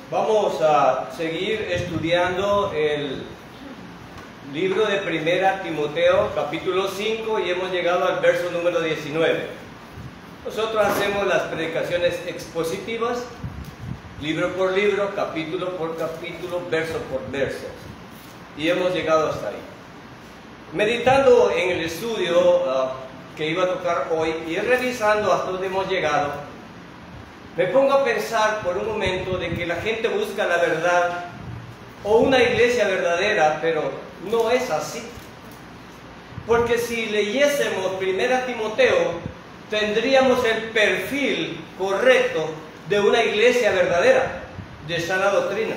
Vamos a seguir estudiando el libro de Primera Timoteo, capítulo 5, y hemos llegado al verso número 19. Nosotros hacemos las predicaciones expositivas, libro por libro, capítulo por capítulo, verso por verso, y hemos llegado hasta ahí. Meditando en el estudio que iba a tocar hoy y revisando hasta donde hemos llegado, me pongo a pensar por un momento de que la gente busca la verdad o una iglesia verdadera, pero no es así. Porque si leyésemos 1 Timoteo, tendríamos el perfil correcto de una iglesia verdadera, de sana doctrina.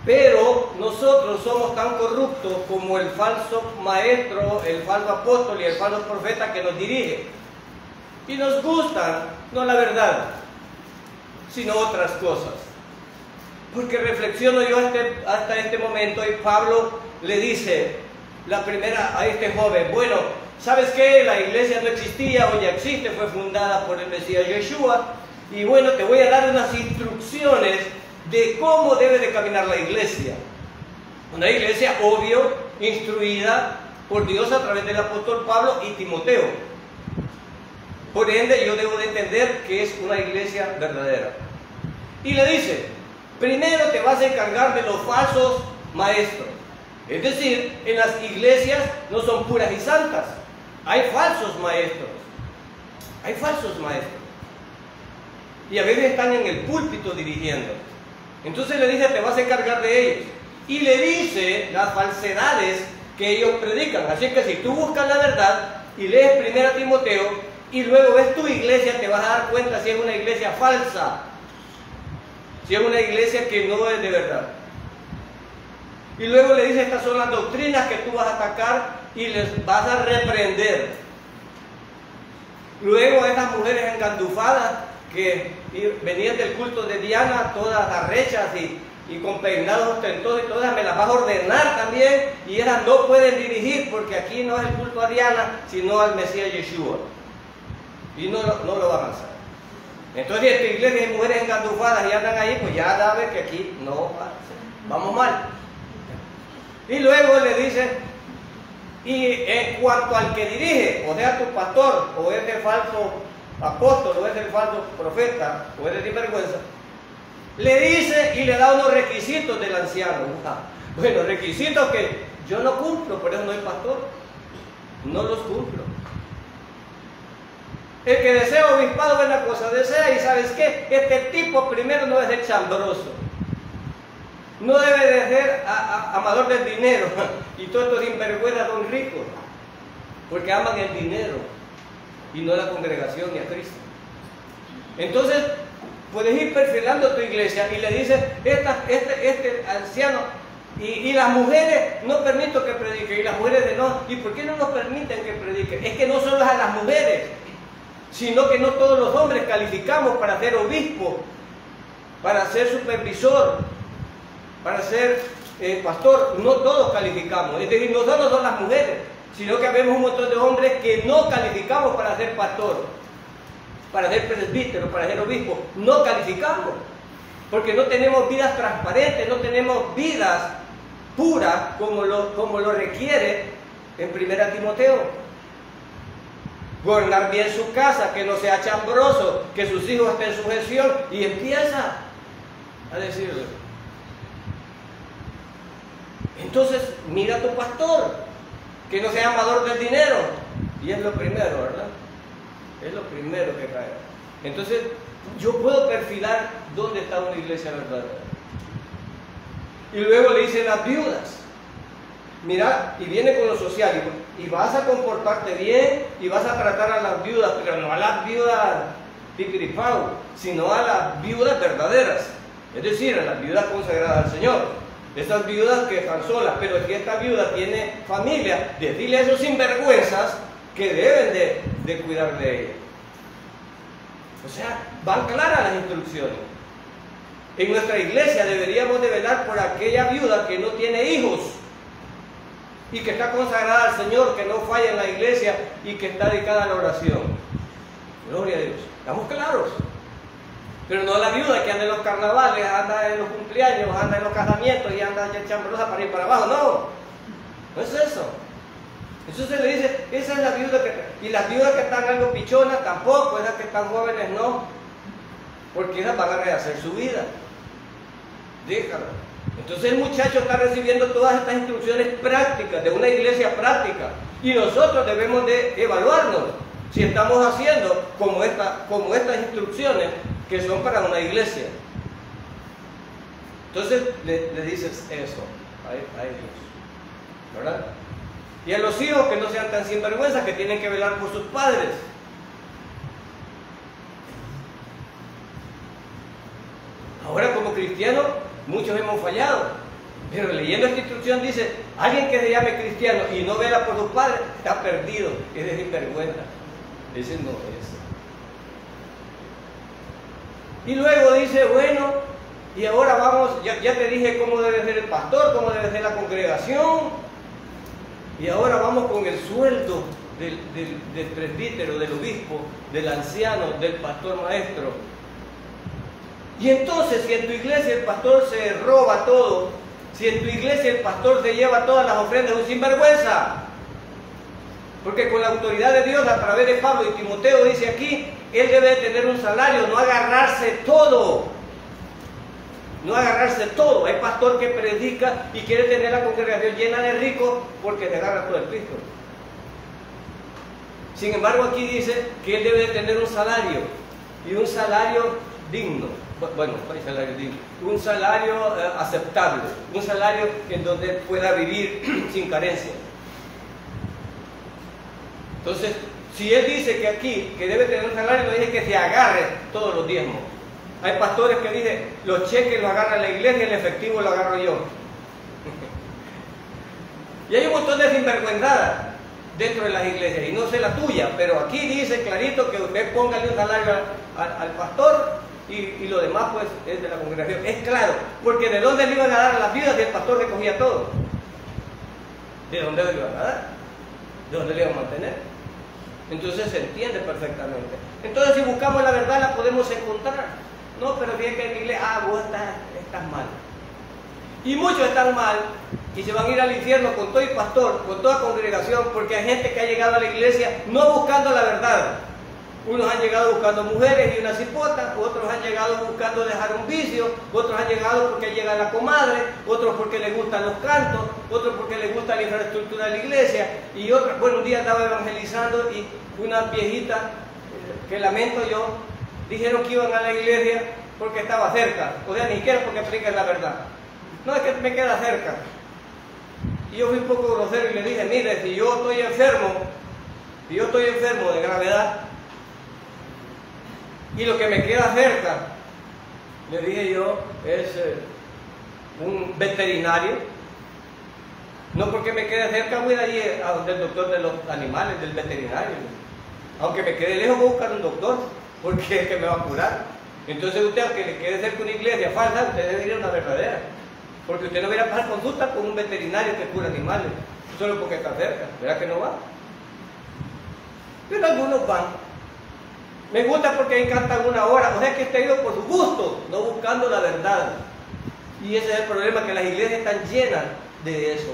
Pero nosotros somos tan corruptos como el falso maestro, el falso apóstol y el falso profeta que nos dirige. Y nos gustan, no la verdad, sino otras cosas. Porque reflexiono yo hasta este momento y Pablo le dice a este joven, bueno, ¿sabes qué? La iglesia no existía o ya existe, fue fundada por el Mesías Yeshua. Y bueno, te voy a dar unas instrucciones de cómo debe de caminar la iglesia. Una iglesia, obvio, instruida por Dios a través del apóstol Pablo y Timoteo. Por ende, yo debo de entender que es una iglesia verdadera. Y le dice, primero te vas a encargar de los falsos maestros. Es decir, en las iglesias no son puras y santas. Hay falsos maestros. Hay falsos maestros. Y a veces están en el púlpito dirigiendo. Entonces le dice, te vas a encargar de ellos. Y le dice las falsedades que ellos predican. Así que si tú buscas la verdad y lees 1 Timoteo, y luego ves tu iglesia, te vas a dar cuenta si es una iglesia falsa, si es una iglesia que no es de verdad. Y luego le dice, estas son las doctrinas que tú vas a atacar y les vas a reprender. Luego esas mujeres engandufadas que venían del culto de Diana, todas arrechas y con peinados ostentosos y todas, me las vas a ordenar también, y ellas no pueden dirigir porque aquí no es el culto a Diana, sino al Mesías Yeshua. Y no lo van a hacer. Entonces, si en tu iglesia hay mujeres engandufadas y andan ahí, pues ya sabes que aquí no vamos mal. Y luego le dice, y en cuanto al que dirige, o sea tu pastor, o es el falso apóstol, o es el falso profeta, o es el sinvergüenza, le dice y le da unos requisitos del anciano. Bueno, requisitos que yo no cumplo, por eso no soy pastor. No los cumplo. El que desea obispado, buena cosa desea, y ¿sabes qué? Este tipo primero no debe ser chambroso. No debe de ser amador del dinero. Y todos estos sinvergüenzas son ricos, porque aman el dinero y no la congregación ni a Cristo. Entonces, puedes ir perfilando tu iglesia y le dices, este anciano, y las mujeres no permito que prediquen, y las mujeres de no, ¿y por qué no nos permiten que prediquen? Es que no solo a las mujeres, sino que no todos los hombres calificamos para ser obispo, para ser supervisor, para ser pastor. No todos calificamos, es decir, no solo son las mujeres, sino que vemos un montón de hombres que no calificamos para ser pastor, para ser presbítero, para ser obispo. No calificamos, porque no tenemos vidas transparentes, no tenemos vidas puras como lo requiere en 1 Timoteo. Gobernar bien su casa, que no sea chambroso, que sus hijos estén en sujeción, y empieza a decirle. Entonces, mira a tu pastor, que no sea amador del dinero, y es lo primero, ¿verdad? Es lo primero que cae. Entonces, yo puedo perfilar dónde está una iglesia verdadera. Y luego le dicen las viudas. Mira, y viene con lo social, y vas a comportarte bien, y vas a tratar a las viudas, pero no a las viudas pipiripau, sino a las viudas verdaderas, es decir, a las viudas consagradas al Señor. Estas viudas que están solas, pero si esta viuda tiene familia, decirle a esos sinvergüenzas que deben de cuidar de ella. O sea, van claras las instrucciones. En nuestra iglesia deberíamos de velar por aquella viuda que no tiene hijos, y que está consagrada al Señor, que no falla en la iglesia y que está dedicada a la oración. Gloria a Dios. ¿Estamos claros? Pero no la viuda que anda en los carnavales, anda en los cumpleaños, anda en los casamientos y anda echando rosa para ir para abajo. No es eso. Eso se le dice, esa es la viuda y las viudas que están algo pichonas tampoco, esas que están jóvenes no, porque esas van a rehacer su vida. Déjalo. Entonces el muchacho está recibiendo todas estas instrucciones prácticas de una iglesia práctica y nosotros debemos de evaluarnos si estamos haciendo como estas instrucciones que son para una iglesia. Entonces le dices eso a ellos, ¿verdad? Y a los hijos que no sean tan sinvergüenzas, que tienen que velar por sus padres. Ahora como cristianos, muchos hemos fallado. Pero leyendo esta instrucción dice, alguien que se llame cristiano y no vela por sus padres, está perdido, es de sinvergüenza. Ese no es. Y luego dice, bueno, y ahora vamos, ya te dije cómo debe ser el pastor, cómo debe ser la congregación. Y ahora vamos con el sueldo del presbítero, del obispo, del anciano, del pastor maestro. Y entonces, si en tu iglesia el pastor se roba todo, si en tu iglesia el pastor se lleva todas las ofrendas, es un sinvergüenza. Porque con la autoridad de Dios, a través de Pablo y Timoteo, dice aquí, él debe de tener un salario, no agarrarse todo. No agarrarse todo. Hay pastor que predica y quiere tener la congregación llena de ricos porque se agarra todo el Cristo. Sin embargo, aquí dice que él debe de tener un salario, y un salario digno. Bueno, no hay salario digno, un salario aceptable, un salario en donde él pueda vivir sin carencia. Entonces, si él dice que aquí que debe tener un salario, no dice que se agarre todos los diezmos. Hay pastores que dicen, los cheques los agarra la iglesia, el efectivo lo agarro yo. Y hay un montón de sinvergüenzadas dentro de las iglesias, y no sé la tuya, pero aquí dice clarito que usted póngale un salario al pastor y lo demás pues es de la congregación. Es claro, porque ¿de dónde le iban a dar a las viudas si el pastor recogía todo? ¿De dónde le iban a dar? ¿De dónde le iban a mantener? Entonces se entiende perfectamente. Entonces si buscamos la verdad la podemos encontrar. No, pero fíjate que en la iglesia, vos estás mal. Y muchos están mal y se van a ir al infierno con todo el pastor, con toda congregación, porque hay gente que ha llegado a la iglesia no buscando la verdad. Unos han llegado buscando mujeres y una cipota, otros han llegado buscando dejar un vicio, otros han llegado porque llega la comadre, otros porque les gustan los cantos, otros porque les gusta la infraestructura de la iglesia, y otros, bueno, un día estaba evangelizando y una viejita, que lamento yo, dijeron que iban a la iglesia porque estaba cerca, o sea, ni siquiera porque predican la verdad. No, es que me queda cerca. Y yo fui un poco grosero y le dije, mire, si yo estoy enfermo de gravedad, y lo que me queda cerca, le dije yo, es un veterinario. No porque me quede cerca voy a ir a donde el doctor de los animales, del veterinario. Aunque me quede lejos voy a buscar un doctor, porque es que me va a curar. Entonces usted, aunque le quede cerca una iglesia falsa, usted debe ir a una verdadera. Porque usted no va a ir a pasar consulta con un veterinario que cura animales, solo porque está cerca. ¿Verdad que no va? Pero algunos van. Me gusta porque ahí cantan una hora, o sea que está ido por su gusto, no buscando la verdad. Y ese es el problema, que las iglesias están llenas de eso.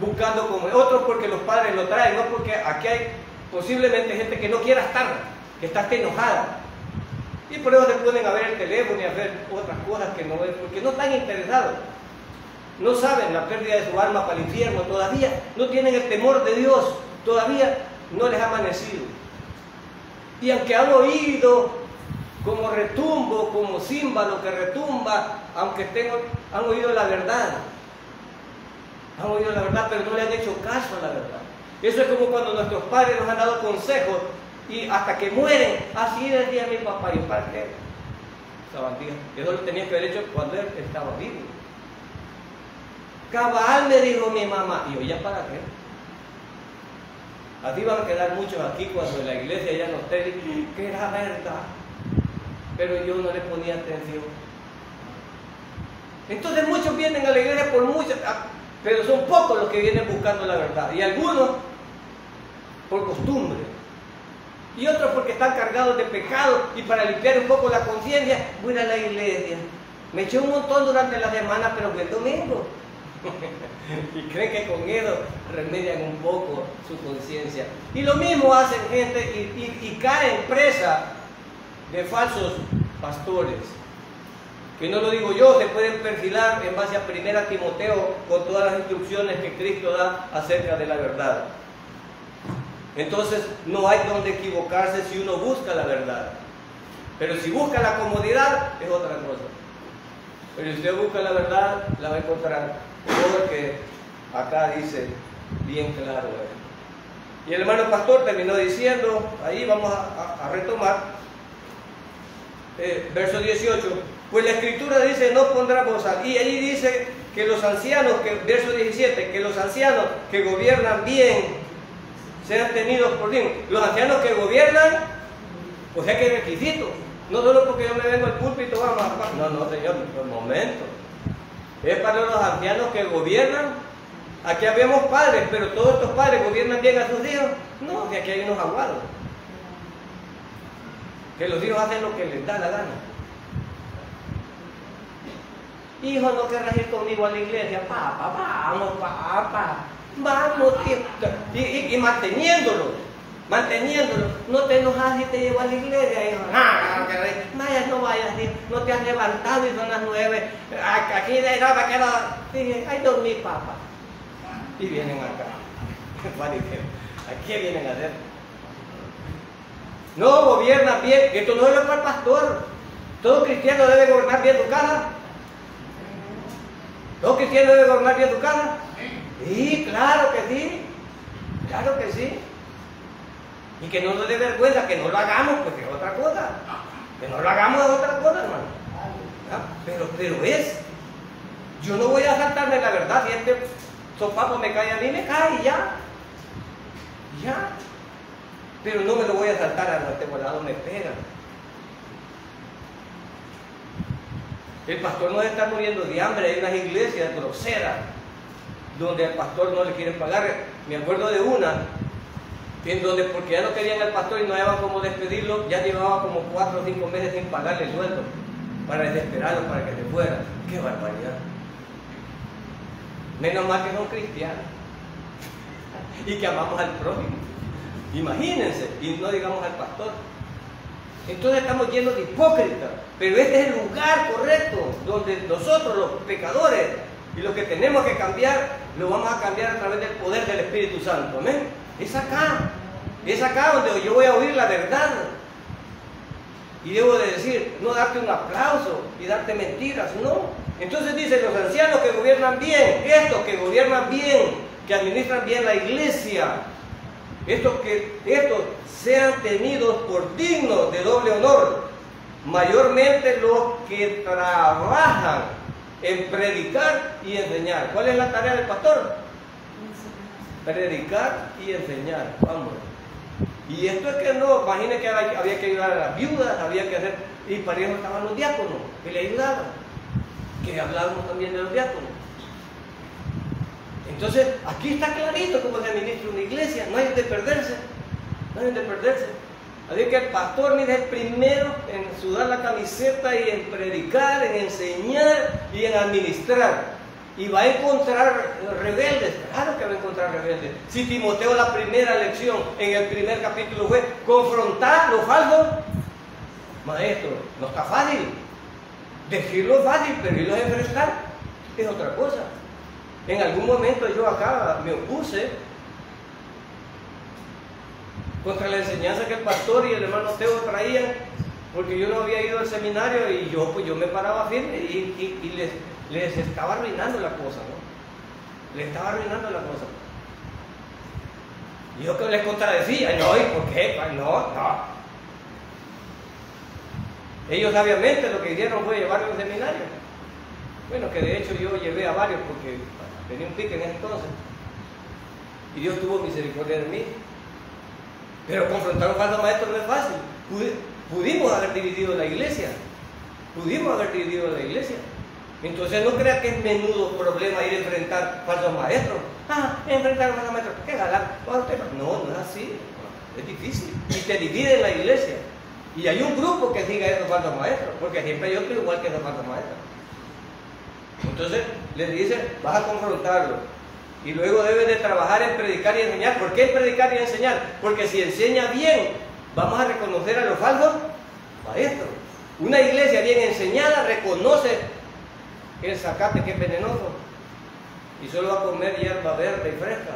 Buscando como otros porque los padres lo traen, no porque aquí hay posiblemente gente que no quiera estar, que está enojada. Y por eso se ponen a ver el teléfono y a ver otras cosas que no ven, porque no están interesados. No saben la pérdida de su alma para el infierno, todavía no tienen el temor de Dios, todavía no les ha amanecido. Y aunque han oído como retumbo, como címbalo que retumba, aunque han oído la verdad. Han oído la verdad, pero no le han hecho caso a la verdad. Eso es como cuando nuestros padres nos han dado consejos y hasta que mueren, así decía mi papá, y para qué. Eso lo tenía que haber hecho cuando él estaba vivo. Cabal, me dijo mi mamá, y yo, ¿ya para qué? Así van a quedar muchos aquí cuando en la iglesia ya no esté, que era verdad, pero yo no le ponía atención. Entonces muchos vienen a la iglesia por muchas, pero son pocos los que vienen buscando la verdad, y algunos por costumbre. Y otros porque están cargados de pecado y para limpiar un poco la conciencia, voy a ir a la iglesia. Me eché un montón durante la semana, pero fue el domingo. Y creen que con eso remedian un poco su conciencia. Y lo mismo hacen gente y caen presa de falsos pastores. Que no lo digo yo, se pueden perfilar en base a 1 Timoteo con todas las instrucciones que Cristo da acerca de la verdad. Entonces no hay donde equivocarse si uno busca la verdad. Pero si busca la comodidad es otra cosa. Pero si usted busca la verdad, la va a encontrar. Porque acá dice bien claro. Y el hermano pastor terminó diciendo, ahí vamos a retomar, verso 18, pues la escritura dice, no pondrá bozal. Y allí dice que los ancianos, verso 17, que los ancianos que gobiernan bien sean tenidos por dignos. Los ancianos que gobiernan, o sea que hay requisitos. No solo porque yo me vengo al púlpito, vamos a... No, señor, por un momento. Es para los ancianos que gobiernan. Aquí habemos padres, pero todos estos padres gobiernan bien a sus hijos. No, que aquí hay unos aguados. Que los hijos hacen lo que les da la gana. Hijo, ¿no querrás ir conmigo a la iglesia? Papá, vamos, papá. Vamos, y manteniéndolo. No te enojas si te llevo a la iglesia, hijo. Vayas, no vayas, no te has levantado y son las 9. Aquí de nada me queda. Dije, ay, dormí, papá. Y vienen acá. ¿A qué vienen a hacer? No gobiernan bien. Esto no es lo para el pastor. Todo cristiano debe gobernar bien su casa. ¿Todo cristiano debe gobernar bien su casa? Sí, claro que sí. Claro que sí. Y que no nos dé vergüenza, que no lo hagamos, pues es otra cosa. Que no lo hagamos es otra cosa, hermano. Pero es. Yo no voy a saltarme la verdad. Si este sopapo me cae a mí, me cae y ya. Ya. Pero no me lo voy a saltar a este volado, me pega. El pastor no debe estar muriendo de hambre. Hay unas iglesias groseras donde al pastor no le quieren pagar. Me acuerdo de una en donde, porque ya no querían al pastor y no hallaban cómo despedirlo, ya llevaba como 4 o 5 meses sin pagarle el sueldo para desesperarlo, para que se fuera. ¡Qué barbaridad! Menos mal que son cristianos y que amamos al prójimo. Imagínense, y no digamos al pastor. Entonces estamos llenos de hipócritas, pero este es el lugar correcto donde nosotros, los pecadores y los que tenemos que cambiar, lo vamos a cambiar a través del poder del Espíritu Santo. Amén. Es acá donde yo voy a oír la verdad. Y debo de decir, no darte un aplauso y darte mentiras, no. Entonces dice, los ancianos que gobiernan bien, estos que gobiernan bien, que administran bien la iglesia, estos sean tenidos por dignos de doble honor, mayormente los que trabajan en predicar y enseñar. ¿Cuál es la tarea del pastor? Predicar y enseñar. Vamos. Y esto es que no, imaginen que había que ayudar a las viudas, había que hacer, y para eso estaban los diáconos, que le ayudaban, que hablábamos también de los diáconos. Entonces, aquí está clarito cómo se administra una iglesia, no hay de perderse, no hay de perderse. Así que el pastor, mire, es el primero en sudar la camiseta y en predicar, en enseñar y en administrar. Y va a encontrar rebeldes, claro que va a encontrar rebeldes. Si Timoteo, la primera lección en el primer capítulo fue confrontar lo falso, maestro, no está fácil. Decirlo es fácil, pero irlo a enfrentar es otra cosa. En algún momento yo acá me opuse contra la enseñanza que el pastor y el hermano Teo traían, porque yo no había ido al seminario y yo me paraba firme y les estaba arruinando la cosa, ¿no? Les estaba arruinando la cosa. Y yo que les contradecía, no, ¿y por qué? No. Ellos sabiamente lo que hicieron fue llevarlo al seminario. Bueno, que de hecho yo llevé a varios porque tenía un pique en ese entonces. Y Dios tuvo misericordia de mí. Pero confrontar a un falso maestro no es fácil. Pudimos haber dividido la iglesia. Entonces no crea que es menudo problema ir a enfrentar falsos maestros. Enfrentar a falsos maestros. ¿Qué galar? No es así. Es difícil. Y te divide en la iglesia. Y hay un grupo que siga esos falsos maestros, porque siempre hay otro igual que esos falsos maestros. Entonces le dice, vas a confrontarlo. Y luego debes de trabajar en predicar y enseñar. ¿Por qué en predicar y enseñar? Porque si enseña bien, vamos a reconocer a los falsos maestros. Una iglesia bien enseñada reconoce el zacate que es venenoso y solo va a comer hierba verde y fresca.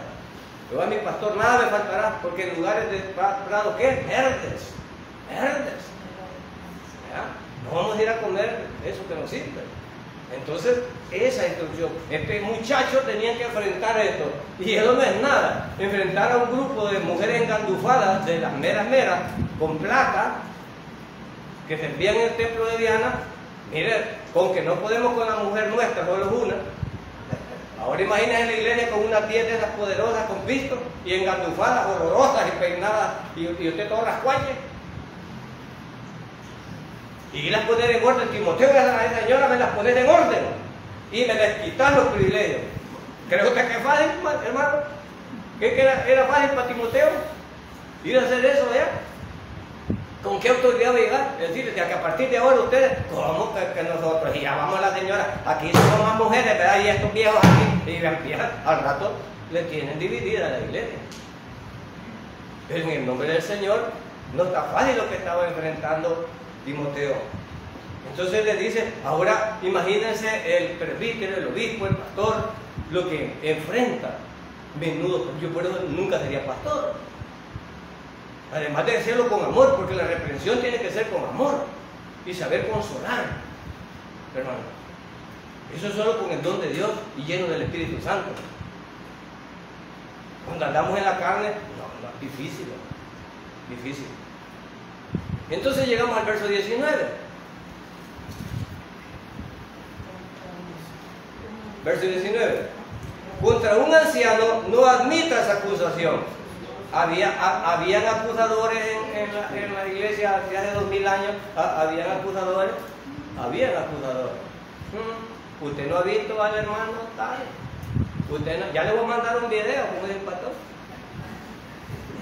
Yo a mi pastor nada me faltará, porque en lugares de prado, ¿qué? Verdes. ¿Ya? No vamos a ir a comer eso que nos sirve. Entonces, esa instrucción. Este muchacho tenía que enfrentar esto. Y eso no es nada. Enfrentar a un grupo de mujeres engandufadas, de las meras, con plata, que servían en el templo de Diana. Mire, con que no podemos con la mujer nuestra, solo una. Ahora imagínense en la iglesia con una tía de esas poderosas con pisto y engandufadas, horrorosas y peinadas, y usted todas las cualles. Y las poner en orden. Timoteo, a esa señora me las pones en orden y me les quitas los privilegios. ¿Cree usted que es fácil, hermano? ¿Qué era fácil para Timoteo ir a hacer eso ya? ¿Con qué autoridad va a llegar? Es decir, que a partir de ahora ustedes, ¿cómo que nosotros? Y ya vamos a la señora, aquí somos más mujeres, ¿verdad? Y estos viejos aquí, y empiezan, al rato le tienen dividida la iglesia. Pero en el nombre del Señor no está fácil lo que estaba enfrentando Timoteo. Entonces le dice, ahora imagínense el presbítero, el obispo, el pastor, lo que enfrenta. Menudo, yo por eso nunca sería pastor. Además de hacerlo con amor, porque la reprensión tiene que ser con amor y saber consolar, hermano. Eso es solo con el don de Dios y lleno del Espíritu Santo. Cuando andamos en la carne, no, es difícil, difícil. Entonces llegamos al verso 19. Verso 19. Contra un anciano no admitas acusación. Habían acusadores en la iglesia hace 2000 años. Habían acusadores. Usted no ha visto al hermano tal. Usted no, ya le voy a mandar un video, como dice el pastor.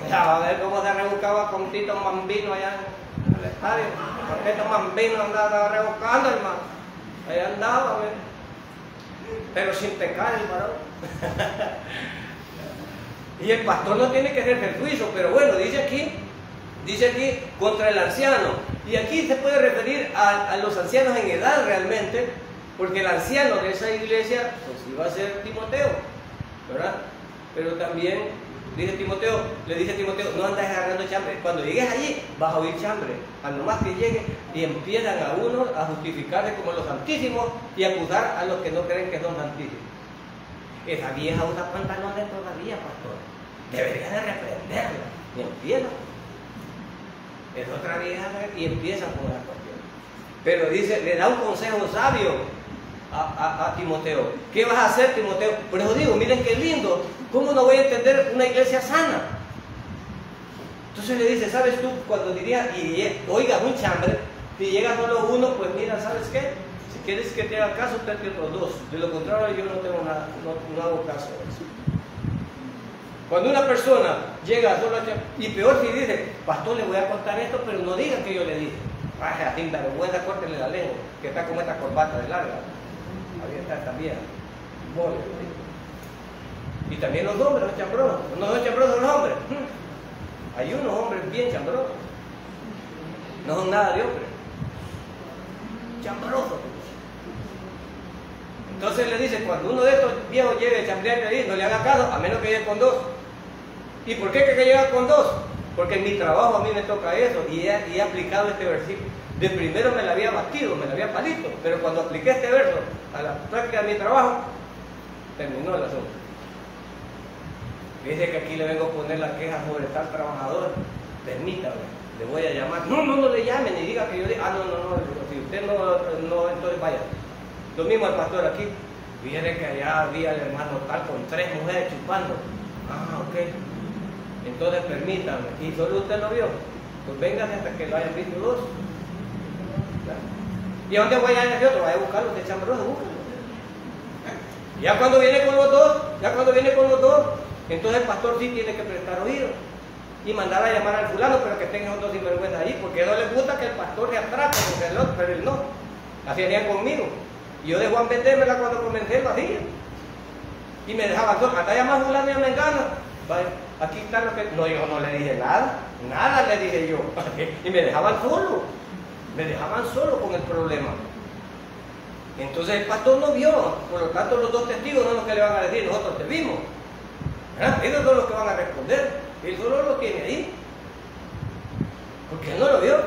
Ya va a ver cómo se rebuscaba con Tito Mambino allá en el estadio. Con Tito Mambino andaba rebuscando, hermano. Ahí andaba, pero sin pecar el varón. Y el pastor no tiene que hacer el juicio, pero bueno, dice aquí contra el anciano. Y aquí se puede referir a los ancianos en edad realmente, porque el anciano de esa iglesia pues iba a ser Timoteo, ¿verdad? Pero también le dice a Timoteo, no andes agarrando chambre. Cuando llegues allí vas a oír chambre. Al nomás que llegue y empiezan a uno a justificarse como los santísimos y acusar a los que no creen que son santísimos. Esa vieja usa pantalones todavía, pastor. Debería de reprenderla. Y empieza. Es otra vieja y empieza con la cuestión. Pero dice, le da un consejo sabio a Timoteo. ¿Qué vas a hacer, Timoteo? Por eso digo, miren qué lindo. ¿Cómo no voy a entender una iglesia sana? Entonces le dice, ¿sabes tú? Cuando diría, oiga, un chambre, si llega solo uno, pues mira, ¿sabes qué? Si quieres que te haga caso, tráete otros dos. De lo contrario, yo no tengo nada, no hago caso de eso. Cuando una persona llega solo a chambre, y peor si dice, pastor, le voy a contar esto, pero no digan que yo le dije. Ay, así, la vergüenza, córtele la lengua, que está como esta corbata de larga. Ahí está esta vieja. Y también los hombres, los chambrosos. No son chambrosos los hombres. Hay unos hombres bien chambrosos. No son nada de hombres. Chambrosos. Entonces le dice, cuando uno de estos viejos llegue a chambrear y le dice, no le haga caso, a menos que llegue con dos. ¿Y por qué que llega con dos? Porque en mi trabajo a mí me toca eso y he aplicado este versículo. De primero me la había batido, me la había palito, pero cuando apliqué este verso a la práctica de mi trabajo, terminó el asunto. Dice que aquí le vengo a poner la queja sobre tal trabajador. Permítame, le voy a llamar. No le llamen ni diga que yo diga, no, si usted no, entonces vaya. Lo mismo el pastor aquí. Viene que allá había el hermano tal con 3 mujeres chupando. Ok. Entonces permítame. ¿Y solo usted lo vio? Pues véngase hasta que lo hayan visto 2. ¿Y a dónde voy a ir ese otro? Vaya a buscarlo, de chambroso, búscalo. Ya cuando viene con los dos, entonces el pastor sí tiene que prestar oído. y mandar a llamar al fulano, pero que tengan otros sinvergüenza ahí, porque no les gusta que el pastor le atrape, pero él no. Así harían conmigo. Y yo de Juan vendérmela cuando comencé lo hacía. Y me dejaban solo, hasta llamar a fulano y a mengano. Aquí está lo que... No, yo no le dije nada, nada le dije yo. Y me dejaban solo con el problema. Entonces el pastor no vio, por lo tanto los dos testigos no son los que le van a decir, nosotros te vimos. Ellos son los que van a responder, él solo lo tiene ahí, porque él no lo vio.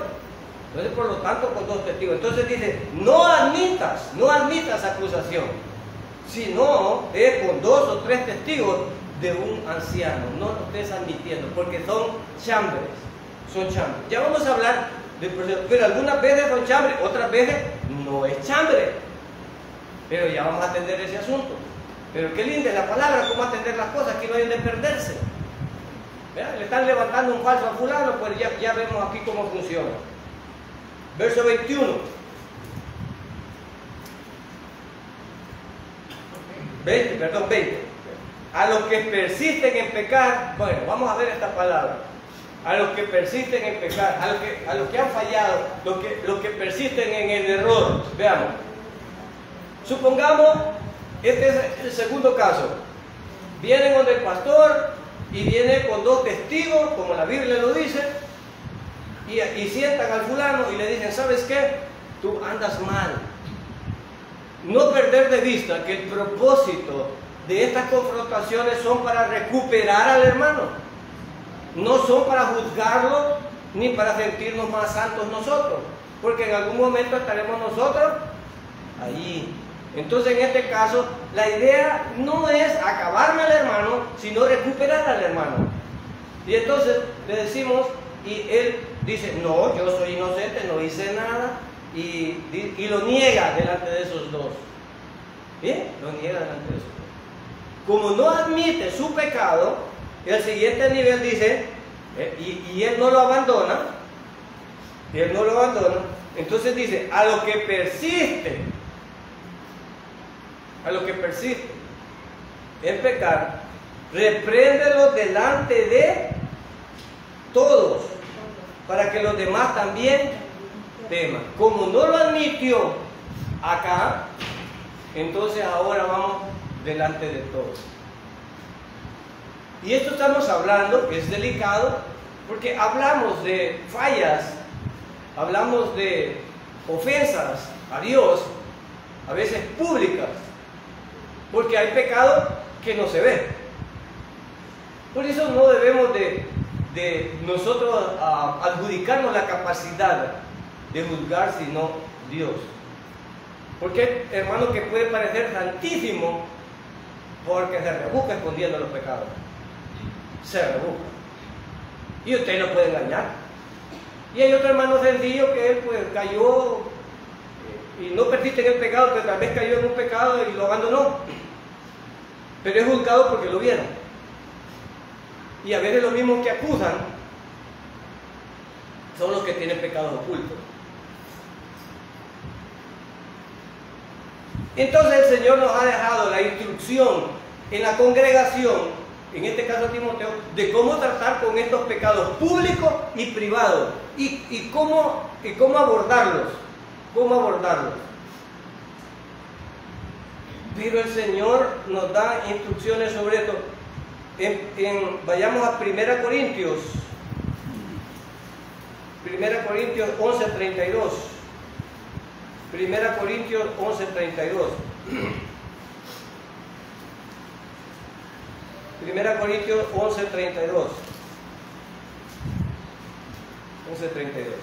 Entonces por lo tanto con dos testigos. Entonces dice, no admitas acusación, sino es con 2 o 3 testigos de un anciano, no lo estés admitiendo, porque son chambres. Ya vamos a hablar de proceso, pero algunas veces son chambres, otras veces no es chambre. Pero ya vamos a atender ese asunto. Pero qué linda es la palabra, cómo atender las cosas, aquí no hay de perderse. ¿Vean? Le están levantando un falso a fulano, pues ya vemos aquí cómo funciona. Verso 21. 20. A los que persisten en pecar, bueno, vamos a ver esta palabra. A los que persisten en pecar, a los que han fallado, los que persisten en el error. Veamos. Supongamos, este es el segundo caso. Vienen donde el pastor y viene con 2 testigos, como la Biblia lo dice, y sientan al fulano y le dicen, ¿sabes qué? Tú andas mal. No perder de vista que el propósito de estas confrontaciones son para recuperar al hermano. No son para juzgarlo ni para sentirnos más santos nosotros, porque en algún momento estaremos nosotros allí. Entonces en este caso la idea no es acabarme al hermano, sino recuperar al hermano. Y entonces le decimos, y él dice, no, yo soy inocente, no hice nada, y lo niega delante de esos dos. ¿Bien? Lo niega delante de esos dos. Como no admite su pecado, el siguiente nivel dice, y él no lo abandona, entonces dice, a lo que persiste en pecar, repréndelo delante de todos, para que los demás también teman. Como no lo admitió acá, entonces ahora vamos delante de todos. Y esto estamos hablando, que es delicado, porque hablamos de fallas, hablamos de ofensas a Dios, a veces públicas, porque hay pecado que no se ve. Por eso no debemos de nosotros adjudicarnos la capacidad de juzgar, sino Dios. Porque hermano, que puede parecer santísimo, porque se rebusca escondiendo los pecados. Se rebusca. Y usted lo puede engañar. Y hay otro hermano sencillo que él pues cayó y no persiste en el pecado, pero tal vez cayó en un pecado y lo abandonó. Pero es juzgado porque lo vieron. Y a veces los mismos que acusan son los que tienen pecados ocultos. Entonces el Señor nos ha dejado la instrucción en la congregación, en este caso Timoteo, de cómo tratar con estos pecados públicos y privados y cómo abordarlos. Pero el Señor nos da instrucciones sobre esto. Vayamos a 1 Corintios 11:32. 1 Corintios 11:32. 1 Corintios 11:32. 11:32.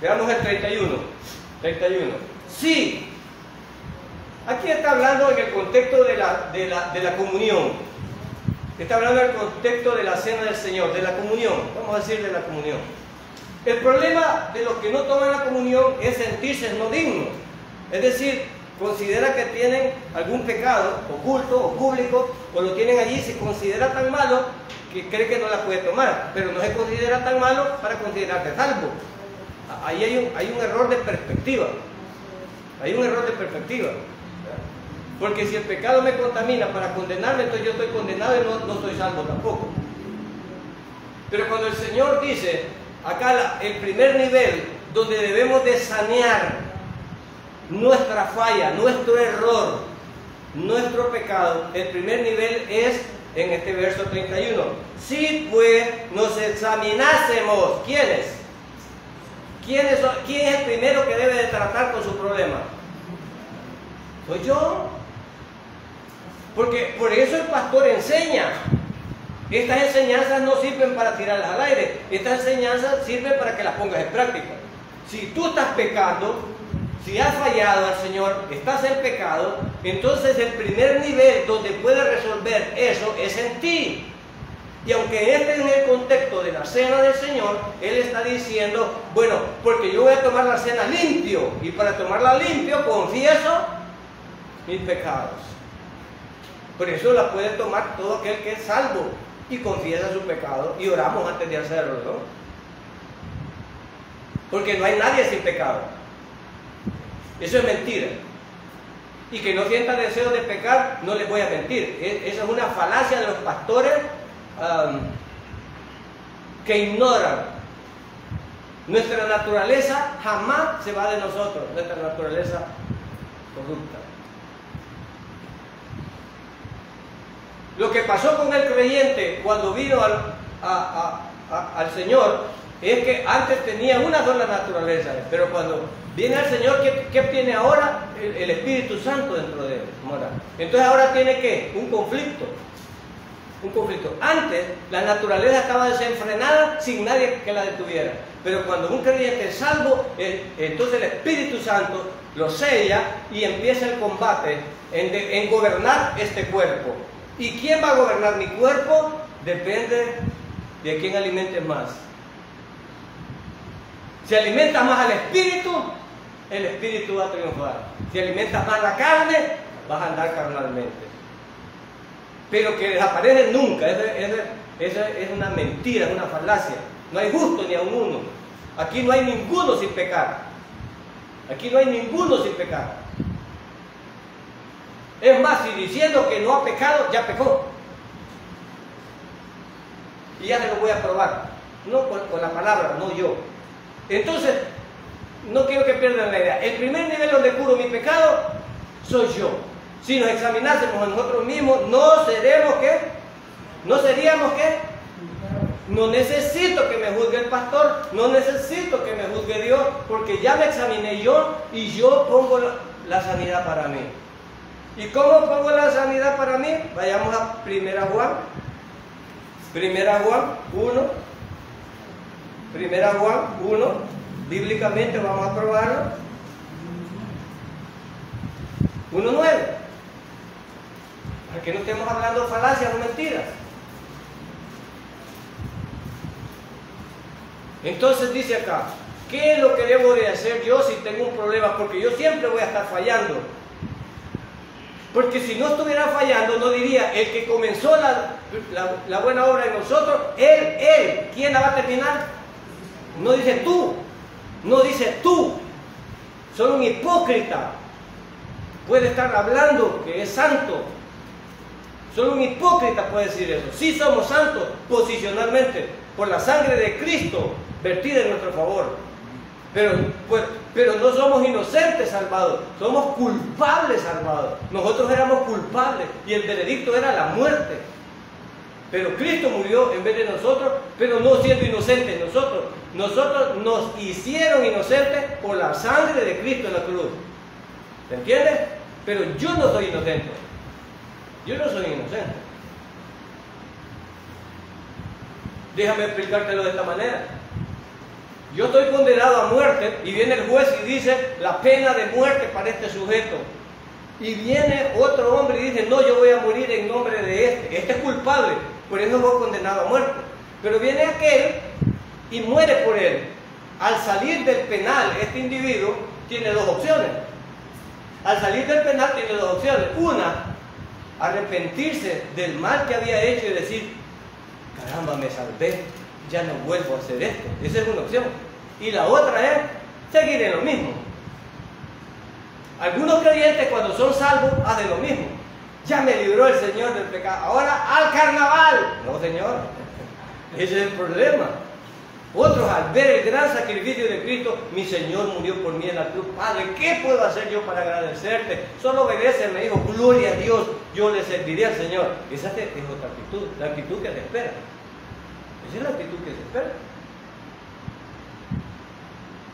Veamos el 31. Sí. Aquí está hablando en el contexto de la comunión. Está hablando en el contexto de la cena del Señor, de la comunión. Vamos a decir de la comunión. El problema de los que no toman la comunión es sentirse no dignos. Es decir, considera que tienen algún pecado oculto o público, o lo tienen allí, se considera tan malo que cree que no la puede tomar, pero no se considera tan malo para considerarse salvo. Ahí hay un error de perspectiva. Porque si el pecado me contamina para condenarme, entonces yo estoy condenado y no estoy salvo tampoco. Pero cuando el Señor dice, acá el primer nivel, donde debemos de sanear nuestra falla, nuestro error, nuestro pecado, el primer nivel es en este verso 31. Si pues nos examinásemos, ¿quiénes? ¿Quién es el primero que debe de tratar con su problema? Soy yo. Porque por eso el pastor enseña. Estas enseñanzas no sirven para tirarlas al aire. Estas enseñanzas sirven para que las pongas en práctica. Si tú estás pecando, si has fallado al Señor, estás en pecado, entonces el primer nivel donde puedes resolver eso es en ti. Y aunque este es en el contexto de la cena del Señor, Él está diciendo, bueno, porque yo voy a tomar la cena limpio, y para tomarla limpio confieso mis pecados. Por eso la puede tomar todo aquel que es salvo y confiesa su pecado, y oramos antes de hacerlo, ¿no? Porque no hay nadie sin pecado. Eso es mentira. Y que no sienta deseo de pecar, no les voy a mentir. Esa es una falacia de los pastores que ignoran. Nuestra naturaleza jamás se va de nosotros, nuestra naturaleza corrupta. Lo que pasó con el creyente cuando vino al Señor es que antes tenía una sola naturaleza, pero cuando viene al Señor, ¿qué tiene ahora? El Espíritu Santo dentro de él. Entonces ahora tiene ¿qué? Un conflicto. Un conflicto. Antes la naturaleza estaba desenfrenada sin nadie que la detuviera. Pero cuando un creyente es salvo, entonces el Espíritu Santo lo sella y empieza el combate en gobernar este cuerpo. ¿Y quién va a gobernar mi cuerpo? Depende de quién alimente más. Si alimentas más al Espíritu, el Espíritu va a triunfar. Si alimentas más la carne, vas a andar carnalmente. Pero que desaparece nunca. Esa es una mentira, es una falacia. No hay justo ni a uno. Aquí no hay ninguno sin pecar. Aquí no hay ninguno sin pecar. Es más, si diciendo que no ha pecado, ya pecó. Y ya se lo voy a probar. No con la palabra, no yo. Entonces, no quiero que pierdan la idea. El primer nivel donde curo mi pecado, soy yo. Si nos examinásemos a nosotros mismos, no seríamos ¿qué? No necesito que me juzgue el pastor, no necesito que me juzgue Dios, porque ya me examiné yo y yo pongo la sanidad para mí. ¿Y cómo pongo la sanidad para mí? Vayamos a 1 Juan. 1 Juan 1. 1 Juan 1. Bíblicamente vamos a probarlo. 1:9. Para que no estemos hablando de falacias o mentiras. Entonces dice acá, ¿qué es lo que debo de hacer yo si tengo un problema? Porque yo siempre voy a estar fallando. Porque si no estuviera fallando, no diría, el que comenzó la buena obra en nosotros, Él, ¿quién la va a terminar? No dice tú, no dice tú. Solo un hipócrita puede estar hablando que es santo. Solo un hipócrita puede decir eso. Sí somos santos posicionalmente por la sangre de Cristo vertida en nuestro favor. Pero no somos inocentes salvados, somos culpables salvados. Nosotros éramos culpables y el veredicto era la muerte. Pero Cristo murió en vez de nosotros, pero no siendo inocentes nosotros. Nosotros nos hicieron inocentes por la sangre de Cristo en la cruz. ¿Me entiendes? Pero yo no soy inocente. Yo no soy inocente. Déjame explicártelo de esta manera. Yo estoy condenado a muerte y viene el juez y dice la pena de muerte para este sujeto. Y viene otro hombre y dice, no, yo voy a morir en nombre de este. Este es culpable, por eso fue condenado a muerte. Pero viene aquel y muere por él. Al salir del penal, este individuo tiene dos opciones. Al salir del penal tiene dos opciones. Una, arrepentirse del mal que había hecho y decir, caramba, me salvé, ya no vuelvo a hacer esto. Esa es una opción. Y la otra es seguir en lo mismo. Algunos creyentes cuando son salvos hacen lo mismo. Ya me libró el Señor del pecado, ahora al carnaval. No, Señor, ese es el problema. Otros, al ver el gran sacrificio de Cristo, mi Señor murió por mí en la cruz. Padre, ¿qué puedo hacer yo para agradecerte? Solo obedece, me dijo, gloria a Dios, yo le serviré al Señor. Esa es otra actitud, la actitud que se espera. Esa es la actitud que se espera.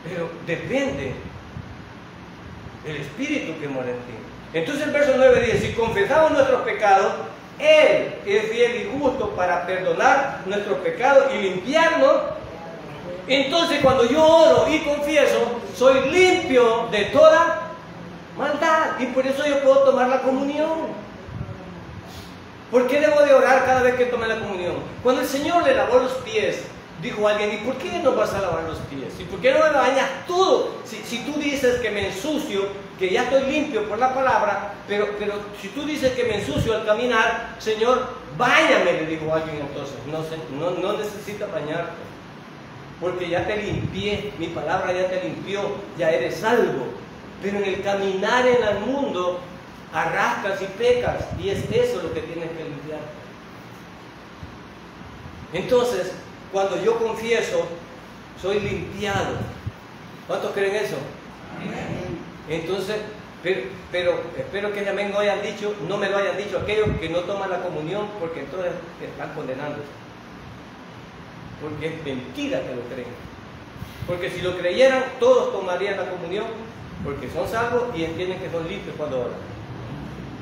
Pero depende del Espíritu que mora en ti. Entonces el verso 9 dice, si confesamos nuestros pecados, Él es fiel y justo para perdonar nuestros pecados y limpiarnos. Entonces cuando yo oro y confieso, soy limpio de toda maldad. Y por eso yo puedo tomar la comunión. ¿Por qué debo de orar cada vez que tome la comunión? Cuando el Señor le lavó los pies, dijo alguien, ¿y por qué no vas a lavar los pies? ¿Y por qué no me bañas todo? Si tú dices que me ensucio, que ya estoy limpio por la palabra, pero si tú dices que me ensucio al caminar, Señor, báñame, le dijo alguien entonces. No necesitas bañarte, porque ya te limpié, mi palabra ya te limpió, ya eres salvo. Pero en el caminar en el mundo, arrastras y pecas, y es eso lo que tienes que limpiar. Entonces, cuando yo confieso, soy limpiado. ¿Cuántos creen eso? Amén. Entonces, pero espero que amén no me lo hayan dicho aquellos que no toman la comunión, porque entonces están condenándose. Porque es mentira que lo creen. Porque si lo creyeran, todos tomarían la comunión, porque son salvos y entienden que son limpios cuando oran.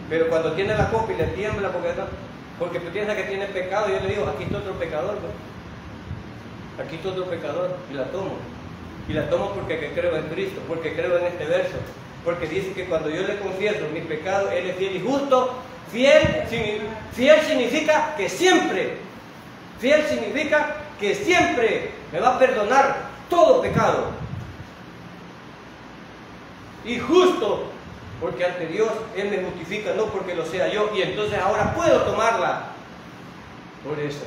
Pero cuando tiene la copa y le tiembla porque piensa que tiene pecado, yo le digo, aquí está otro pecador, ¿no? Aquí está otro pecador, y la tomo. Y la tomo porque creo en Cristo, porque creo en este verso. Porque dice que cuando yo le confieso mis pecados, Él es fiel y justo. Fiel significa que siempre. Fiel significa que siempre me va a perdonar todo pecado. Y justo, porque ante Dios Él me justifica, no porque lo sea yo. Y entonces ahora puedo tomarla por eso.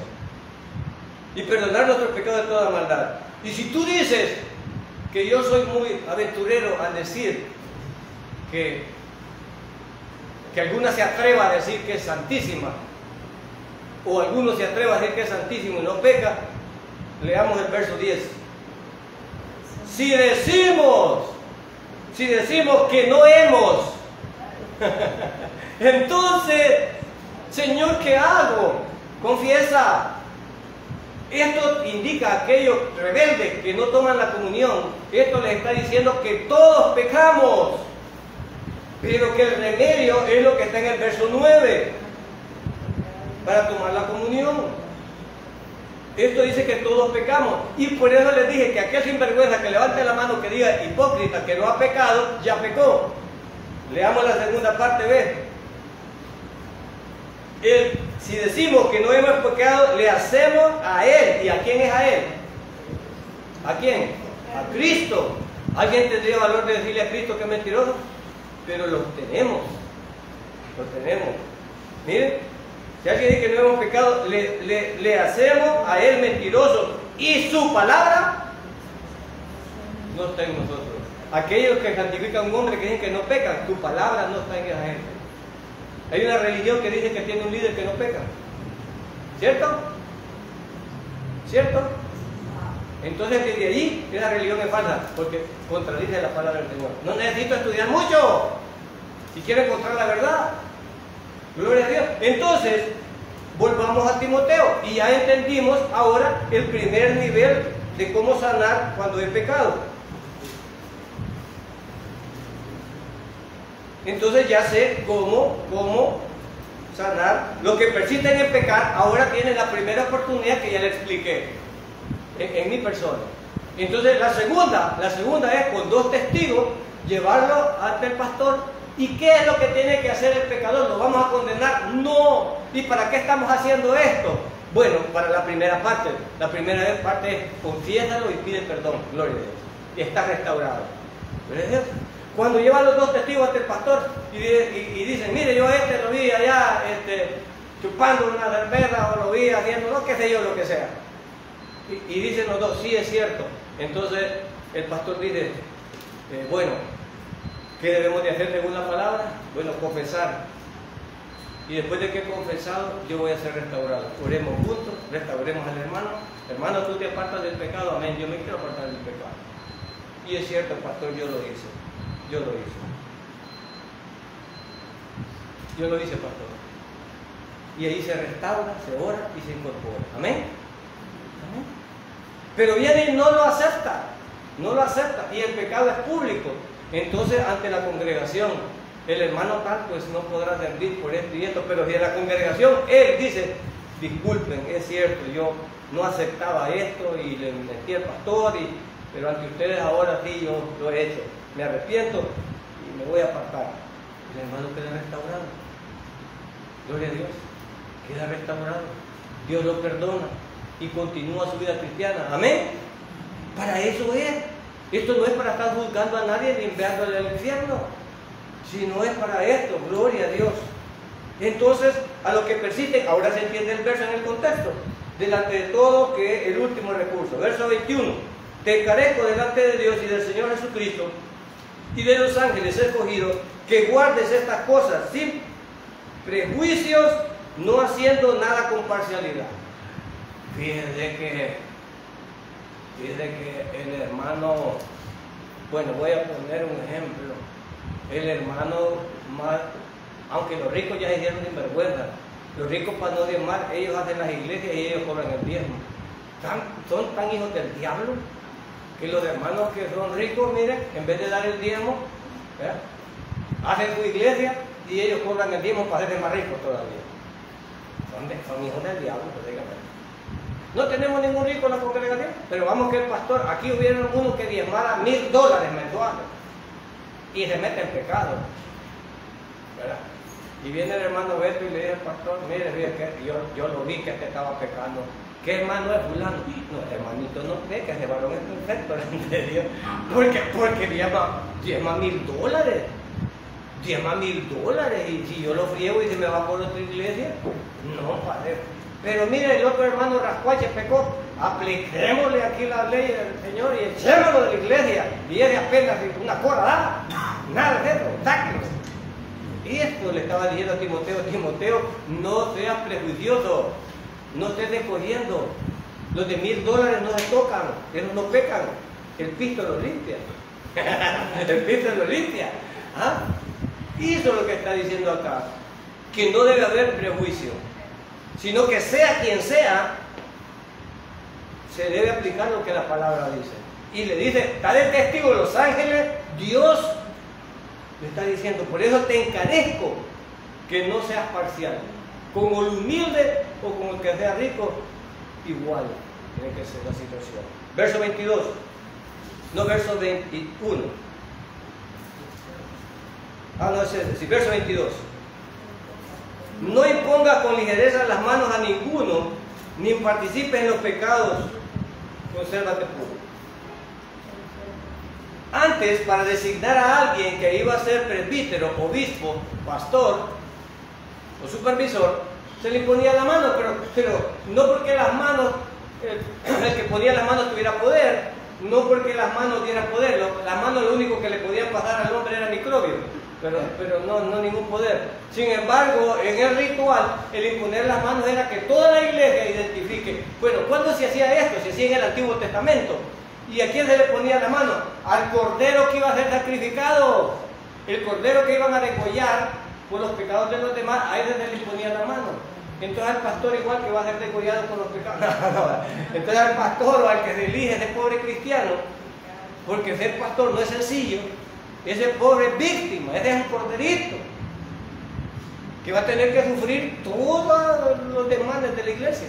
Y perdonar nuestros pecados de toda maldad. Y si tú dices que yo soy muy aventurero al decir que alguna se atreva a decir que es santísima, o alguno se atreva a decir que es santísimo y no peca, leamos el verso 10. Si decimos que no hemos, entonces, Señor, ¿qué hago? Confiesa. Esto indica a aquellos rebeldes que no toman la comunión. Esto les está diciendo que todos pecamos, pero que el remedio es lo que está en el verso 9 para tomar la comunión. Esto dice que todos pecamos, y por eso les dije que aquel sinvergüenza que levante la mano que diga hipócrita que no ha pecado, ya pecó. Leamos la segunda parte, ¿ves? Si decimos que no hemos pecado, le hacemos a Él. ¿Y a quién es a Él? ¿A quién? A Cristo. ¿Alguien tendría valor de decirle a Cristo que es mentiroso? Pero lo tenemos. Lo tenemos. Miren, si alguien dice que no hemos pecado, le hacemos a Él mentiroso. Y su palabra no está en nosotros. Aquellos que santifican a un hombre que dicen que no pecan, tu palabra no está en esa gente. Hay una religión que dice que tiene un líder que no peca. ¿Cierto? ¿Cierto? Entonces desde allí esa religión es falsa, porque contradice la palabra del Señor. No necesito estudiar mucho si quiero encontrar la verdad. Gloria a Dios. Entonces, volvamos a Timoteo y ya entendimos ahora el primer nivel de cómo sanar cuando hay pecado. Entonces ya sé cómo sanar. Los que persisten en pecar ahora tienen la primera oportunidad que ya le expliqué en mi persona. Entonces la segunda es con 2 testigos llevarlo ante el pastor. ¿Y qué es lo que tiene que hacer el pecador? ¿Lo vamos a condenar? No. ¿Y para qué estamos haciendo esto? Bueno, para la primera parte. La primera parte es confiésalo y pide perdón. Gloria a Dios. Y está restaurado. Gloria a Dios. Cuando llevan los 2 testigos ante el pastor y dicen, mire, yo lo vi allá chupando una cerveza, o lo vi haciendo, no, qué sé yo, lo que sea. Y dicen los 2, sí, es cierto. Entonces el pastor dice, bueno, ¿Qué debemos de hacer según la palabra? Bueno, confesar. Y después de que he confesado, yo voy a ser restaurado. Oremos juntos, restauremos al hermano. Hermano, tú te apartas del pecado. Amén. Yo me quiero apartar del pecado. Y es cierto, pastor, yo lo hice. Yo lo hice. Yo lo hice, pastor. Y ahí se restaura, se ora y se incorpora. Amén. Amén. Pero viene y no lo acepta. No lo acepta. Y el pecado es público. Entonces, ante la congregación, el hermano tal pues no podrá servir por esto y esto, pero si en la congregación él dice, disculpen, es cierto, yo no aceptaba esto y le metí al pastor, pero ante ustedes ahora sí yo lo he hecho, me arrepiento y me voy a apartar. El hermano queda restaurado. Gloria a Dios, queda restaurado. Dios lo perdona y continúa su vida cristiana. Amén. Para eso es. Esto no es para estar juzgando a nadie ni enviándole al infierno, sino es para esto, gloria a Dios. Entonces, a lo que persisten, ahora se entiende el verso en el contexto, delante de todo que es el último recurso. Verso 21, te encarezco delante de Dios y del Señor Jesucristo y de los ángeles escogidos, que guardes estas cosas sin prejuicios, no haciendo nada con parcialidad. Fíjense que el hermano, bueno, voy a poner un ejemplo. El hermano, aunque los ricos ya hicieron sinvergüenza, los ricos para no diezmar, ellos hacen las iglesias y ellos cobran el diezmo. Son tan hijos del diablo que los hermanos que son ricos, miren, en vez de dar el diezmo, hacen su iglesia y ellos cobran el diezmo para hacerse más ricos todavía. Son hijos del diablo, pues díganme. No tenemos ningún rico en la congregación, pero vamos que el pastor, aquí hubieron uno que diezmara $1000 mensuales y se mete en pecado, ¿verdad? Y viene el hermano Beto y le dice al pastor, mire, yo lo vi que este estaba pecando. ¿Qué hermano es fulano? No, este hermanito no peca, ese varón es perfecto delante de Dios. Porque diezma $1000. Diezma $1000. Y si yo lo friego y se me va por otra iglesia, no, padre. Pero mire, el otro hermano Rascuache pecó, apliquémosle aquí la ley del Señor y echémoslo de la iglesia. Y es de apenas una cora, nada de eso, sáquenlo. Y esto le estaba diciendo a Timoteo, Timoteo, no seas prejuicioso, no estés escogiendo. Los de $1000 no se tocan, ellos no pecan, el pisto lo limpia. El pisto lo limpia. ¿Ah? Y eso es lo que está diciendo acá, que no debe haber prejuicio, sino que sea quien sea, se debe aplicar lo que la palabra dice. Y le dice, está de testigo los ángeles, Dios le está diciendo, por eso te encarezco que no seas parcial. Como el humilde o como el que sea rico, igual tiene que ser la situación. Verso 22, no verso 21. No es ese, sí, verso 22. No impongas con ligereza las manos a ninguno, ni participes en los pecados, consérvate puro. Antes, para designar a alguien que iba a ser presbítero, obispo, pastor o supervisor, se le ponía la mano, pero no porque las manos, el que ponía las manos tuviera poder, no porque las manos dieran poder, las manos lo único que le podían pasar al hombre era microbio. Pero no ningún poder. Sin embargo, en el ritual, el imponer las manos era que toda la iglesia identifique. Bueno, ¿cuándo se hacía esto? Se hacía en el Antiguo Testamento. ¿Y a quién se le ponía la mano? Al cordero que iba a ser sacrificado. El cordero que iban a degollar por los pecados de los demás, a ese se le ponía la mano. Entonces al pastor igual que va a ser degollado por los pecados. Entonces al pastor o al que se elige, ese pobre cristiano, porque ser pastor no es sencillo, ese pobre víctima, ese es un corderito que va a tener que sufrir todos los demandas de la iglesia.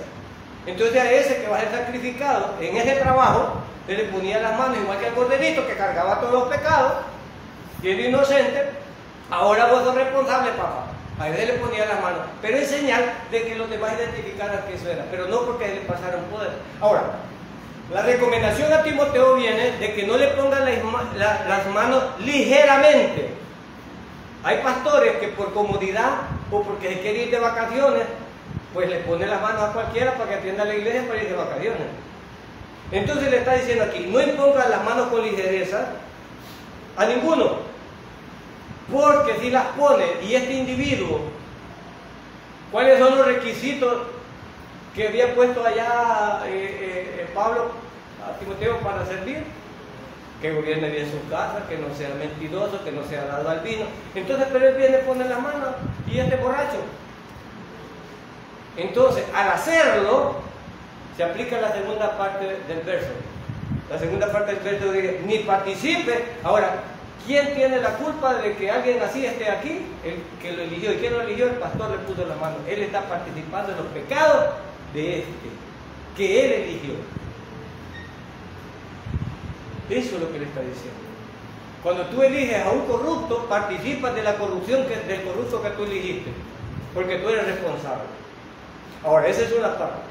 Entonces a ese que va a ser sacrificado en ese trabajo, se le ponía las manos igual que al corderito que cargaba todos los pecados, y el inocente, ahora vos sos responsable, papá. A él le ponía las manos, pero es señal de que los demás identificaran que eso era, pero no porque le pasaron poder. Ahora, la recomendación a Timoteo viene de que no le pongan las manos ligeramente. Hay pastores que por comodidad o porque se quiere ir de vacaciones, pues le ponen las manos a cualquiera para que atienda a la iglesia para ir de vacaciones. Entonces le está diciendo aquí, no impongan las manos con ligereza a ninguno, Porque si las pone, y este individuo, ¿cuáles son los requisitos que había puesto allá Pablo a Timoteo para servir? Que gobierne bien su casa, que no sea mentiroso, que no sea dado al vino. Entonces, pero él viene, pone la mano y este borracho. Entonces, al hacerlo, se aplica la segunda parte del verso. La segunda parte del verso dice, ni participe. Ahora, ¿quién tiene la culpa de que alguien así esté aquí? El que lo eligió. ¿Y quién lo eligió? El pastor le puso la mano. Él está participando en los pecados de este, que él eligió. Eso es lo que le está diciendo. Cuando tú eliges a un corrupto, participas de la corrupción del corrupto que tú eligiste, porque tú eres responsable. Ahora, esa es una parte.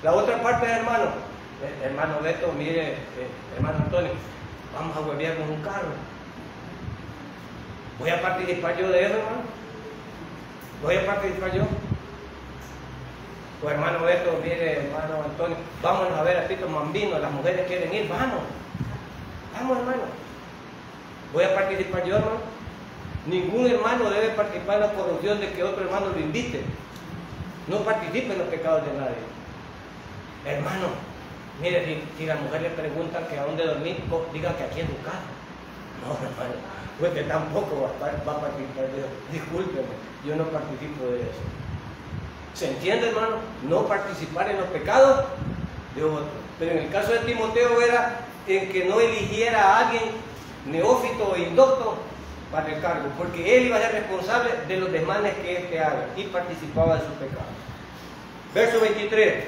La otra parte es, hermano Beto, mire, hermano Antonio, vamos a huevearnos un carro. ¿Voy a participar yo de eso, hermano? ¿Voy a participar yo? O hermano Beto, mire, hermano Antonio, vámonos a ver a Tito Mambino, las mujeres quieren ir, vamos. Vamos, hermano. ¿Voy a participar yo, hermano? Ningún hermano debe participar en la corrupción de que otro hermano lo invite. No participe en los pecados de nadie. Hermano, mire, si la mujer le pregunta que a dónde dormir, diga que aquí en su casa. No, hermano, pues que tampoco va a participar de eso. Discúlpeme, yo no participo de eso. ¿Se entiende, hermano? No participar en los pecados de otro. Pero en el caso de Timoteo era en que no eligiera a alguien neófito o indocto para el cargo, porque él iba a ser responsable de los desmanes que éste haga y participaba de su pecado. Verso 23.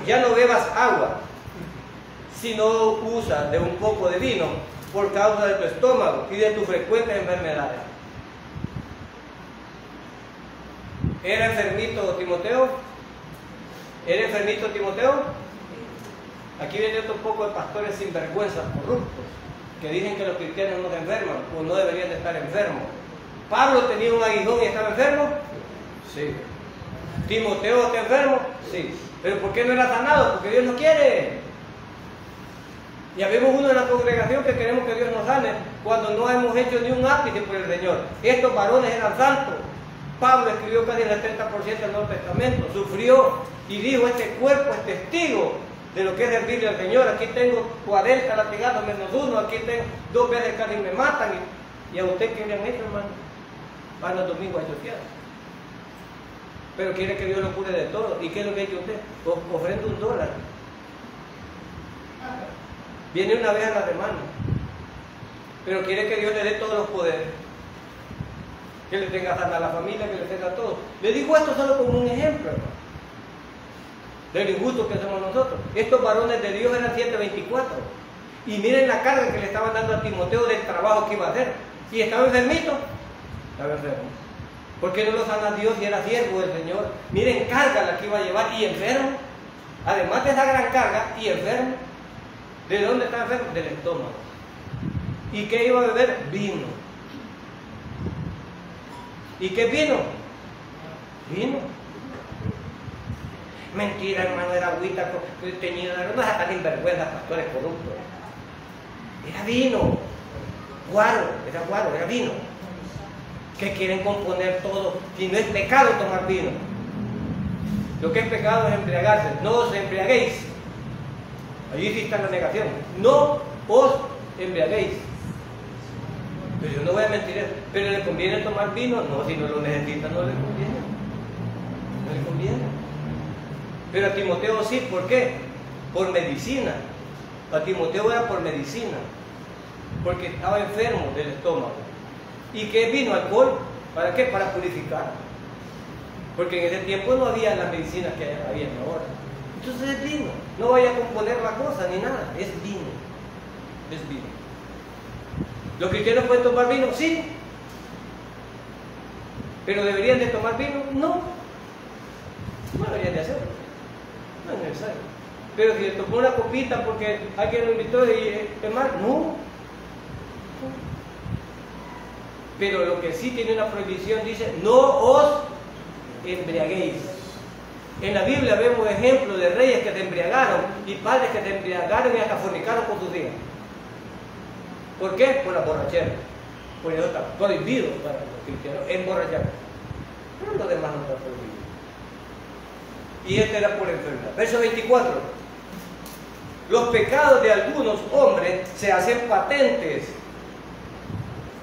Ya no bebas agua, sino usa de un poco de vino por causa de tu estómago y de tus frecuentes enfermedades. ¿Era enfermito Timoteo? ¿Era enfermito Timoteo? Aquí viene otro poco de pastores sinvergüenzas, corruptos, que dicen que los cristianos no se enferman o no deberían de estar enfermos. ¿Pablo tenía un aguijón y estaba enfermo? Sí. ¿Timoteo está enfermo? Sí. ¿Pero por qué no era sanado? Porque Dios no quiere. Y habemos uno en la congregación que queremos que Dios nos sane cuando no hemos hecho ni un ápice por el Señor. Estos varones eran santos. Pablo escribió casi el 70% del Nuevo Testamento, sufrió y dijo, este cuerpo es testigo de lo que es servirle al Señor. Aquí tengo 40 latigazos menos uno, aquí tengo 2 veces casi me matan. ¿Y a usted qué le han hecho, hermano? Van los domingos a chotear. Pero quiere que Dios lo cure de todo. ¿Y qué es lo que ha hecho usted? Ofrenda $1. Viene una vez a la semana. Pero quiere que Dios le dé todos los poderes. Que le tenga sana a la familia, que le tenga todo. Le digo esto solo como un ejemplo, hermano, del injusto que somos nosotros. Estos varones de Dios eran 724. Y miren la carga que le estaban dando a Timoteo del trabajo que iba a hacer. Y estaba enfermito. Estaba enfermo. ¿Por qué no lo sana Dios si era siervo del Señor? Miren carga la que iba a llevar y enfermo. Además de esa gran carga y enfermo. ¿De dónde estaba enfermo? Del estómago. ¿Y qué iba a beber? Vino. ¿Y qué vino? Vino. Mentira, hermano, era agüita teñida, no es hasta sinvergüenza, pastores corruptos. Era vino, era vino. Que quieren componer todo, si no es pecado tomar vino. Lo que es pecado es embriagarse, no os embriaguéis. Allí sí está la negación, no os embriaguéis. Pero yo no voy a mentir eso. ¿Pero le conviene tomar vino? No, si no lo necesita no le conviene. No le conviene. Pero a Timoteo sí, ¿por qué? Por medicina. A Timoteo era por medicina, porque estaba enfermo del estómago. ¿Y qué vino? Alcohol. ¿Para qué? Para purificar. Porque en ese tiempo no había las medicinas que hay ahora. Entonces es vino. No vaya a componer la cosa ni nada. Es vino. Es vino. ¿Los cristianos pueden tomar vino? Sí. ¿Pero deberían de tomar vino? No. No deberían de hacerlo. No es necesario. Pero si le tocó una copita porque alguien lo invitó y tomar, no. Pero lo que sí tiene una prohibición dice, no os embriaguéis. En la Biblia vemos ejemplos de reyes que se embriagaron y padres que se embriagaron y hasta fornicaron con sus hijas. ¿Por qué? Por la borrachera. Por eso está prohibido para los cristianos emborracharse. Pero lo demás no está prohibido. Y este era por enfermedad. Verso 24. Los pecados de algunos hombres se hacen patentes,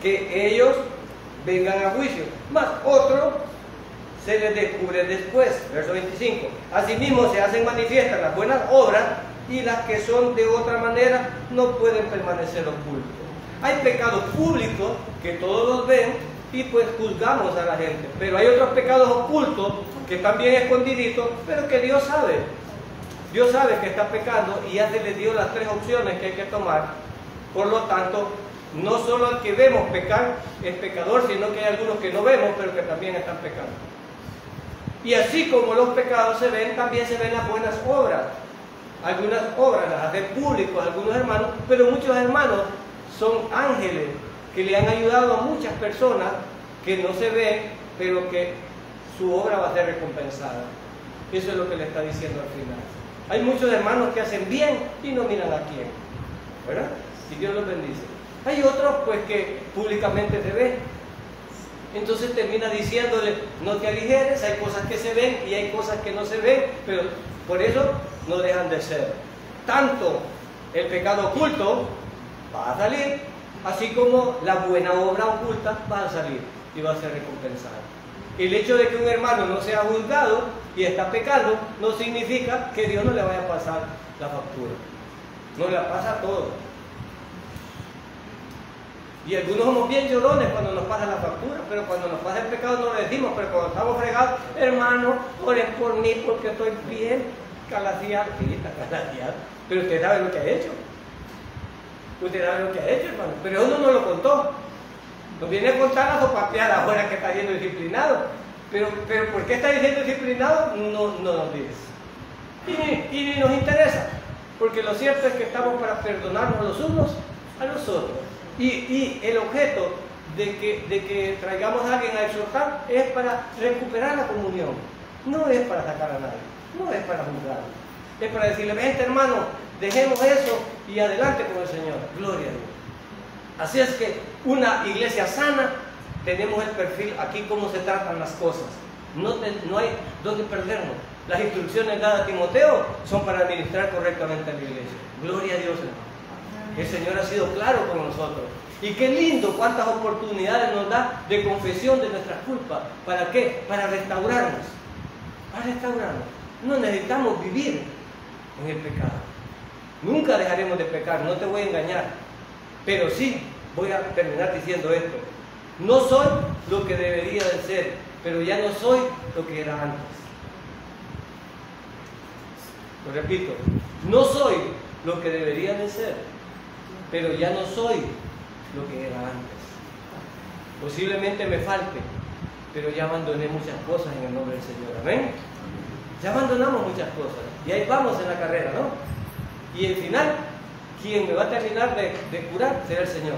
que ellos vengan a juicio, mas otros se les descubre después. Verso 25. Asimismo se hacen manifiestas las buenas obras, y las que son de otra manera no pueden permanecer ocultos. Hay pecados públicos que todos los ven y pues juzgamos a la gente, pero hay otros pecados ocultos que están bien escondiditos, pero que Dios sabe. Dios sabe que está pecando y ya se le dio las tres opciones que hay que tomar. Por lo tanto, no solo al que vemos pecar es pecador, sino que hay algunos que no vemos, pero que también están pecando. Y así como los pecados se ven, también se ven las buenas obras. Algunas obras las hacen públicos algunos hermanos, pero muchos hermanos son ángeles que le han ayudado a muchas personas que no se ven, pero que su obra va a ser recompensada. Eso es lo que le está diciendo al final. Hay muchos hermanos que hacen bien y no miran a quién, ¿verdad? Y Dios los bendice. Hay otros pues que públicamente se ven. Entonces termina diciéndole, no te aligeres, hay cosas que se ven y hay cosas que no se ven, pero por eso no dejan de ser. Tanto el pecado oculto va a salir, así como la buena obra oculta va a salir y va a ser recompensada. El hecho de que un hermano no sea juzgado y está pecando no significa que Dios no le vaya a pasar la factura. No le pasa a todos. Y algunos somos bien llorones cuando nos pasa la factura, pero cuando nos pasa el pecado no lo decimos, pero cuando estamos fregados, hermano, oren por mí porque estoy bien calaciado. Sí, está calaciado, pero usted sabe lo que ha hecho. Usted sabe lo que ha hecho, hermano, pero uno no lo contó. Nos viene a contar la sopapeada ahora que está siendo disciplinado. Pero ¿por qué está diciendo disciplinado? No nos dice. Y ni nos interesa, porque lo cierto es que estamos para perdonarnos los unos a los otros. Y el objeto de que traigamos a alguien a exhortar es para recuperar la comunión. No es para sacar a nadie, no es para juzgar. Es para decirle, vente hermano, dejemos eso y adelante con el Señor. Gloria a Dios. Así es que una iglesia sana, tenemos el perfil aquí cómo se tratan las cosas. No hay dónde perdernos. Las instrucciones dadas a Timoteo son para administrar correctamente a la iglesia. Gloria a Dios, hermano. El Señor ha sido claro con nosotros. Y qué lindo, cuántas oportunidades nos da de confesión de nuestras culpas. ¿Para qué? Para restaurarnos. Para restaurarnos. No necesitamos vivir en el pecado. Nunca dejaremos de pecar, no te voy a engañar. Pero sí, voy a terminar diciendo esto. No soy lo que debería de ser, pero ya no soy lo que era antes. Lo repito, no soy lo que debería de ser, pero ya no soy lo que era antes. Posiblemente me falte, pero ya abandoné muchas cosas en el nombre del Señor. Amén. Ya abandonamos muchas cosas y ahí vamos en la carrera, ¿no? Y al final, quien me va a terminar de curar será el Señor.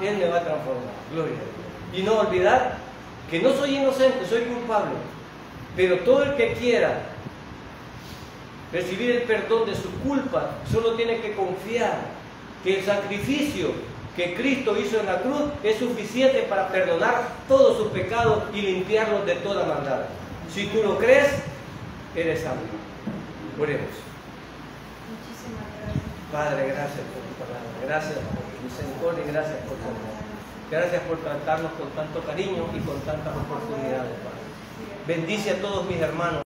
Él me va a transformar. Gloria a Dios. Y no olvidar que no soy inocente, soy culpable. Pero todo el que quiera recibir el perdón de su culpa solo tiene que confiar que el sacrificio que Cristo hizo en la cruz es suficiente para perdonar todos sus pecados y limpiarlos de toda maldad. Si tú lo crees, eres salvo. Oremos. Padre, gracias por tu palabra, gracias por tu misericordia y gracias por tu amor. Gracias por tratarnos con tanto cariño y con tantas oportunidades, Padre. Bendice a todos mis hermanos.